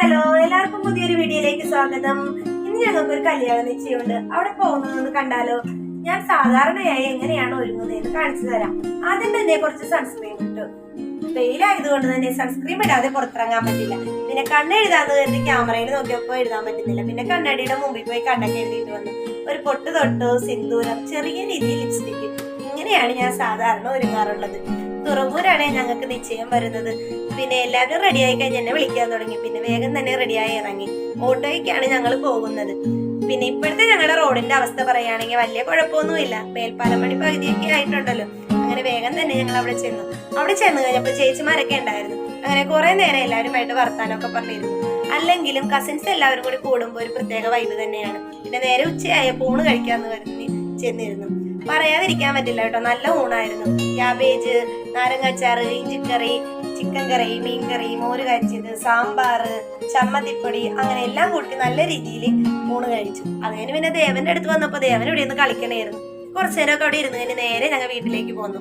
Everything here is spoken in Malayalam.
ഹലോ, എല്ലാവർക്കും പുതിയൊരു വീഡിയോയിലേക്ക് സ്വാഗതം. ഇന്ന് ഞങ്ങൾക്ക് ഒരു കല്യാണ നിശ്ചയമുണ്ട്. അവിടെ പോകുന്നതെന്ന് കണ്ടാലോ? ഞാൻ സാധാരണയായി എങ്ങനെയാണ് ഒരുങ്ങുന്നതെന്ന് കാണിച്ചു തരാം. ആദ്യം തന്നെ കുറച്ച് സൺസ്ക്രീൻ ഇട്ടു. വെയിലായതുകൊണ്ട് തന്നെ സൺസ്ക്രീൻ ഇടാതെ പുറത്തിറങ്ങാൻ പറ്റില്ല. പിന്നെ കണ്ണെഴുതാന്ന് കരുതി ക്യാമറയിൽ നോക്കിയപ്പോ എഴുതാൻ പറ്റുന്നില്ല. പിന്നെ കണ്ണടിയുടെ മുമ്പിൽ പോയി കണ്ണൊക്കെ എഴുതിയിട്ട് വന്നു. ഒരു പൊട്ട് തൊട്ടു, സിന്ദൂരം, ചെറിയ രീതിയിൽ ലിപ്സ്റ്റിക്. ഇങ്ങനെയാണ് ഞാൻ സാധാരണ ഒരുങ്ങാറുള്ളത്. തുറവൂരാണ് ഞങ്ങൾക്ക് നിശ്ചയം വരുന്നത്. പിന്നെ എല്ലാവരും റെഡിയായി കഴിഞ്ഞ് എന്നെ വിളിക്കാൻ തുടങ്ങി. പിന്നെ വേഗം തന്നെ റെഡിയായി ഇറങ്ങി. ഓട്ടോയ്ക്കാണ് ഞങ്ങൾ പോകുന്നത്. പിന്നെ ഇപ്പോഴത്തെ ഞങ്ങളുടെ റോഡിന്റെ അവസ്ഥ പറയുകയാണെങ്കിൽ വലിയ കുഴപ്പമൊന്നുമില്ല. മേൽപ്പാലം പണി പകുതിയൊക്കെ ആയിട്ടുണ്ടല്ലോ. അങ്ങനെ വേഗം തന്നെ ഞങ്ങൾ അവിടെ ചെന്ന് കഴിഞ്ഞപ്പോൾ ചേച്ചിമാരൊക്കെ ഉണ്ടായിരുന്നു. അങ്ങനെ കുറെ നേരം എല്ലാവരുമായിട്ട് വർത്താനമൊക്കെ പറഞ്ഞിരുന്നു. അല്ലെങ്കിലും കസിൻസ് എല്ലാവരും കൂടി കൂടുമ്പോൾ ഒരു പ്രത്യേക വൈബ് തന്നെയാണ്. പിന്നെ നേരെ ഉച്ചയായ ഊണ് കഴിക്കാന്ന് പറഞ്ഞ് ചെന്നിരുന്നു. പറയാതിരിക്കാൻ പറ്റില്ല കേട്ടോ, നല്ല ഊണായിരുന്നു. ക്യാബേജ്, നാരങ്ങാച്ചാറ്, ഇഞ്ചിക്കറി, ചിക്കൻ കറി, മീൻ കറി, മോര് കരിച്ചത്, സാമ്പാറ്, ചമ്മന്തിപ്പൊടി, അങ്ങനെ എല്ലാം കൂട്ടി നല്ല രീതിയിൽ ഊണ് കഴിച്ചു. അതിന് പിന്നെ ദേവന്റെ അടുത്ത് വന്നപ്പോ ദേവൻ ഇവിടെ നിന്ന് കളിക്കണായിരുന്നു. കുറച്ചു നേരമൊക്കെ അവിടെ ഇരുന്ന് കഴിഞ്ഞ് നേരെ ഞങ്ങൾ വീട്ടിലേക്ക് പോന്നു.